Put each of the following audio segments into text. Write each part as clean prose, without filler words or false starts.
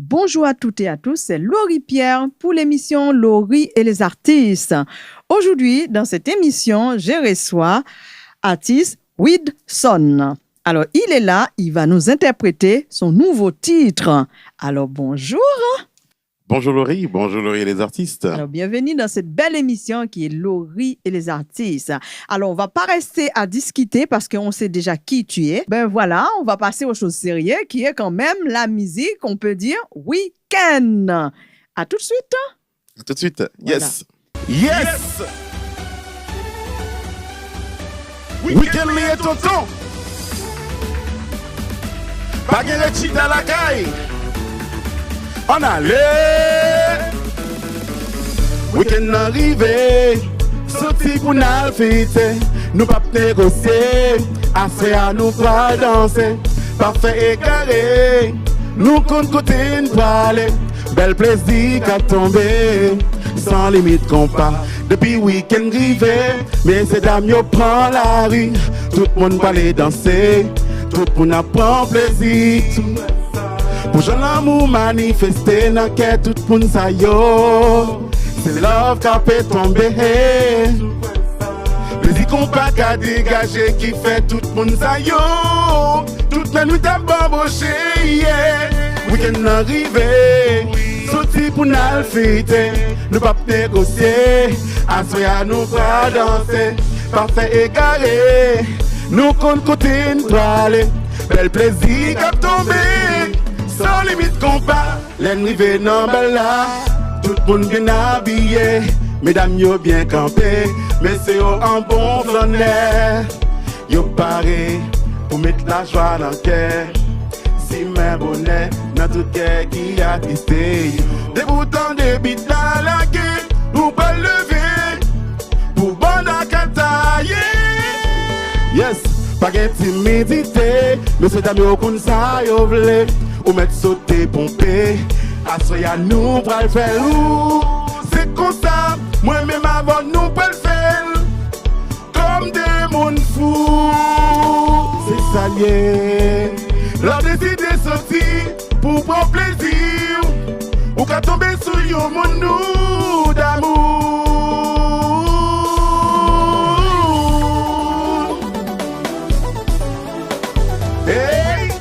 Bonjour à toutes et à tous, c'est Laurie Pierre pour l'émission Laurie et les artistes. Aujourd'hui, dans cette émission, je reçois artiste Widson. Alors, il est là, il va nous interpréter son nouveau titre. Alors, bonjour. Bonjour Laurie et les artistes. Alors, bienvenue dans cette belle émission qui est Laurie et les artistes. Alors, on va pas rester à discuter parce qu'on sait déjà qui tu es. Ben voilà, on va passer aux choses sérieuses qui est quand même la musique, on peut dire week-end. À tout de suite. À tout de suite. Voilà. Yes. Week-end lié tonton. Bagay le chita dans la caille. On allait. Week-end arrivé. Sorti pour nous fêter. Nous pas négocier. Assez à nous pas danser. Parfait et carré. Nous compte côté une parler. Bel plaisir qu'à tomber. Sans limite compas. Depuis week-end arrivé. Mais c'est dame yo prend la rue. Tout le monde parle danser. Tout le monde prend plaisir. Pour jeune l'amour manifesté dans que tout le monde sa yo. C'est love qui peut tomber. Plaisir qu'on pas qu'à dégager qui fait tout le monde sa yo. Tout le monde t'a bamboché, yeah. Week-end arrivé, sorti pour nous fêter. Nous pas négocier, assoya nous pas danser. Parfait et carré, nous compte côté une toile. Bel plaisir qui tombé. Sans limite compas, l'ennemi non belle là. Tout le monde bien habillé, mesdames yo bien campé. Mais c'est en bon flaneur. Yo paré pour mettre la joie dans le cœur. Si mes bonnet dans toute guerre qui a tristé. Des boutons de bite dans la gueule, ou pas lever. Pour bon à kataye. Yes, pas de timidité. Mais c'est d'amis au con ça yo vle. Ou mettre sauter, pomper. Assoya nous pral faire ou. C'est comme ça, moi-même avant nous pral faire. Comme des moun fous. C'est ça lié. Leur décidé sortir pour prendre plaisir. Ou qu'à tomber sur yo mon nous d'amour. Hey!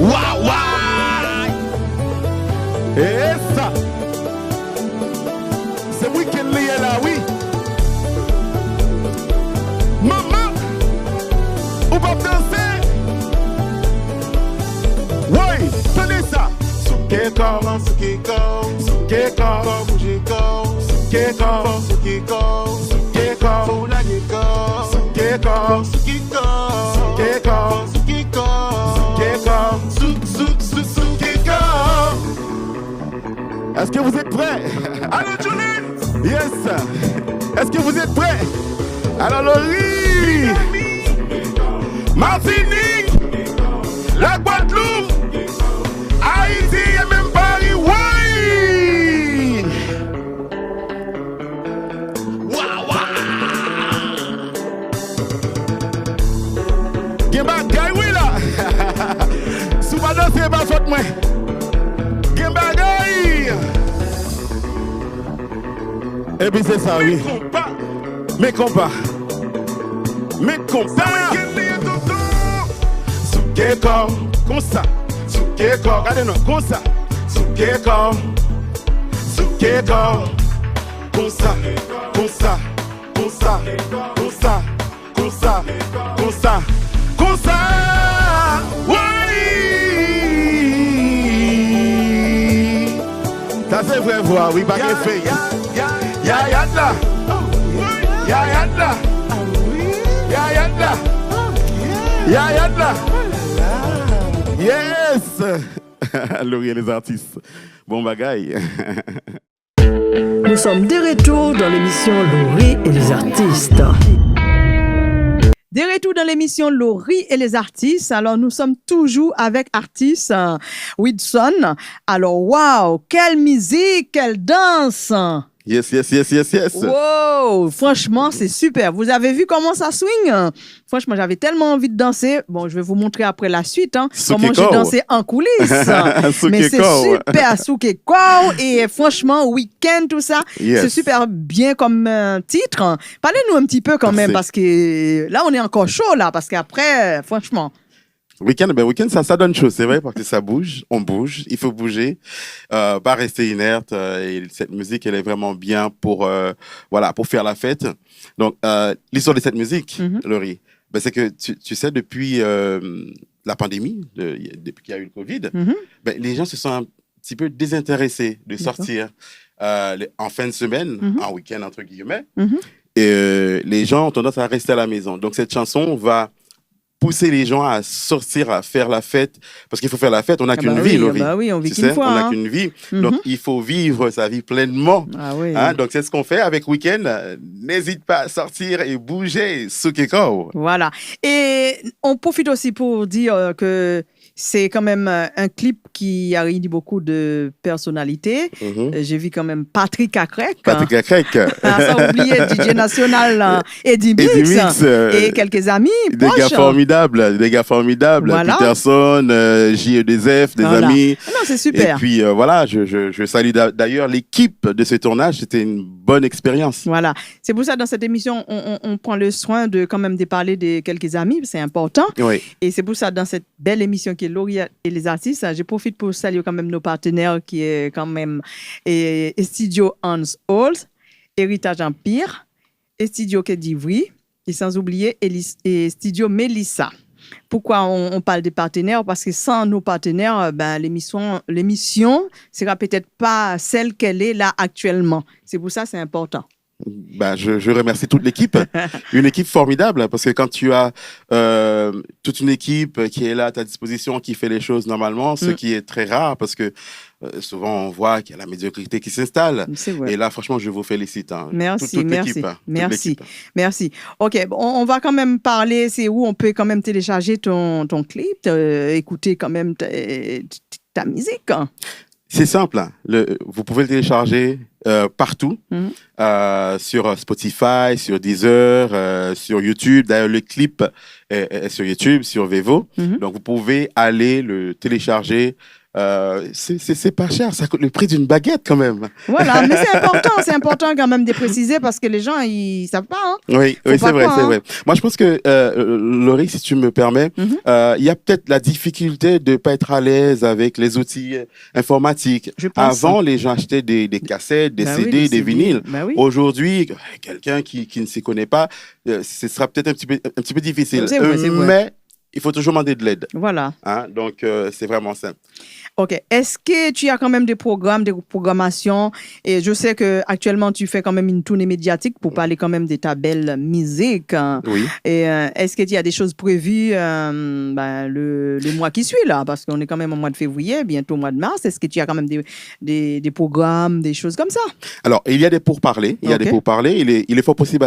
Waouh, waouh! Et ça, c'est week-end lié là, oui. Maman, on va danser. Oui, tenez ça. Soukeko, bougeko, soukeko, foulageko, soukeko, soukeko. Est-ce que vous êtes prêts? Allô, Julie? Yes. Est-ce que vous êtes prêts? Alors, Laurie, Martinique, la Guadeloupe, Haïti et même Paris, oui! Waouh, waouh! Gemba, gaï, oui, là! Souba danser, pas faute, moi! Gemba, gaï! Et puis c'est ça, oui. Mes compas. Soukeko, comme ça. Soukeko, regardez-nous, comme ça. Soukeko, comme ça, comme ça, comme ça, comme ça, comme ça, comme ça, comme ça. Oui! Ça c'est vrai voix, oui, pas de fait. Ya là. Ya là. Ya là. Yes. Laurie et les artistes. Bon bagaille. Nous sommes de retour dans l'émission Laurie et les artistes. De retour dans l'émission Laurie et les artistes. Alors, nous sommes toujours avec artiste Widson. Alors, waouh, quelle musique, quelle danse. Yes, yes, yes, yes, yes. Wow, franchement, c'est super. Vous avez vu comment ça swing? Franchement, j'avais tellement envie de danser. Bon, je vais vous montrer après la suite, comment j'ai dansé en coulisses. Mais c'est super, Soukeko. Et franchement, week-end, tout ça, c'est super bien comme titre. Parlez-nous un petit peu quand même, parce que là, on est encore chaud, là, parce qu'après, franchement... Week-end, ça donne chaud, c'est vrai, parce que ça bouge, on bouge, il faut bouger, pas rester inerte. Et cette musique, elle est vraiment bien pour faire la fête. Donc, l'histoire de cette musique, Laurie, c'est que tu sais, depuis la pandémie, depuis qu'il y a eu le Covid, les gens se sont un petit peu désintéressés de sortir en fin de semaine, en week-end, entre guillemets. Et les gens ont tendance à rester à la maison. Donc, cette chanson va pousser les gens à sortir, à faire la fête. Parce qu'il faut faire la fête, on n'a qu'une vie, Laurie. Oui, on vit qu'une fois. On n'a qu'une vie. Donc, il faut vivre sa vie pleinement. Donc, c'est ce qu'on fait avec Week-end. N'hésite pas à sortir et bouger, Soukeko. Voilà. Et on profite aussi pour dire que c'est quand même un clip qui a réuni beaucoup de personnalités. J'ai vu quand même Patrick Akrek. Sans oublier DJ National Eddie Mix. Et quelques amis. Des gars formidables. Voilà. Peterson, JE2F, des amis. Non, c'est super. Et puis je salue d'ailleurs l'équipe de ce tournage. C'était une bonne expérience. Voilà. C'est pour ça, dans cette émission, on prend le soin de quand même de parler de quelques amis. C'est important. Oui. Et c'est pour ça, dans cette belle émission qui est Laurie et les artistes, je profite pour saluer quand même nos partenaires qui est quand même Studio Hans Halls, Héritage Empire, Studio Quai d'Ivry et sans oublier Studio Mélissa. Pourquoi on parle des partenaires? Parce que sans nos partenaires, l'émission sera peut-être pas celle qu'elle est là actuellement. C'est pour ça que c'est important. Je remercie toute l'équipe, une équipe formidable, parce que quand tu as toute une équipe qui est là à ta disposition, qui fait les choses normalement, ce qui est très rare, parce que souvent on voit qu'il y a la médiocrité qui s'installe. Et là, franchement, je vous félicite. Merci. Merci. Ok, on va quand même parler, c'est où on peut quand même télécharger ton clip, écouter quand même ta musique. C'est simple, vous pouvez le télécharger partout, sur Spotify, sur Deezer, sur YouTube. D'ailleurs, le clip est sur YouTube, sur Vevo. Donc, vous pouvez aller le télécharger. C'est pas cher, ça coûte le prix d'une baguette quand même. Voilà, mais c'est important quand même de préciser parce que les gens, ils savent pas. Oui, c'est vrai. Moi, je pense que, Laurie, si tu me permets, il y a peut-être la difficulté de pas être à l'aise avec les outils informatiques. Avant, les gens achetaient des cassettes, des CD, des vinyles. Aujourd'hui, quelqu'un qui ne s'y connaît pas, ce sera peut-être un petit peu difficile. C'est vrai. Mais il faut toujours demander de l'aide. Voilà. Donc, c'est vraiment simple. OK. Est-ce que tu as quand même des programmations? Et je sais qu'actuellement, tu fais quand même une tournée médiatique pour parler quand même de ta belle musique. Oui. Et est-ce qu'il y a des choses prévues le mois qui suit, là? Parce qu'on est quand même au mois de février, bientôt au mois de mars. Est-ce que tu as quand même des programmes, des choses comme ça? Alors, il y a des pourparlers. Il est fort possible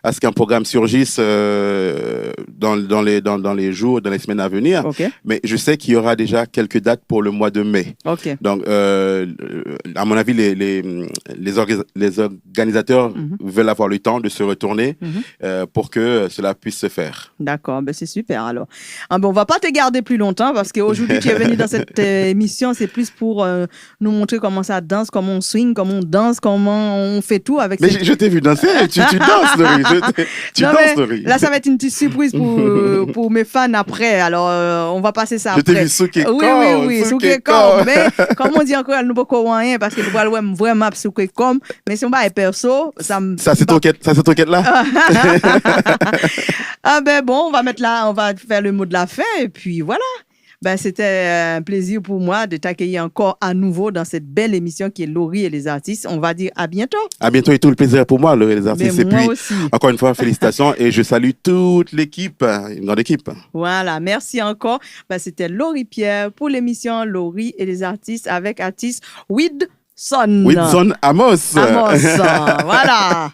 à ce qu'un programme surgisse dans les jours, dans les semaines à venir. Okay. Mais je sais qu'il y aura déjà quelques dates pour le mois de mai. Okay. Donc, à mon avis, les organisateurs veulent avoir le temps de se retourner pour que cela puisse se faire. D'accord, c'est super alors. On ne va pas te garder plus longtemps parce qu'aujourd'hui, tu es venu dans cette émission, c'est plus pour nous montrer comment ça danse, comment on swing, comment on danse, comment on fait tout avec. Mais je t'ai vu danser, tu danses, Laurie. Tu danses, Laurie. Là, ça va être une petite surprise pour mes fans après. Alors, on va passer ça après. Je t'ai vu Soukeko. Oui, Soukeko. Mais comme on dit encore, elle ne peut pas rien parce que le voit vraiment Soukeko. Mais si on va être perso, ça c'est ton quête là. On va mettre là, on va faire le mot de la fin et puis voilà. C'était un plaisir pour moi de t'accueillir encore à nouveau dans cette belle émission qui est Laurie et les artistes. On va dire à bientôt. À bientôt et tout le plaisir pour moi, Laurie et les artistes. Et puis, aussi. Encore une fois, félicitations et je salue toute l'équipe, une grande équipe. Voilà, merci encore. C'était Laurie Pierre pour l'émission Laurie et les artistes avec artiste Widson. Widson Amos. Voilà.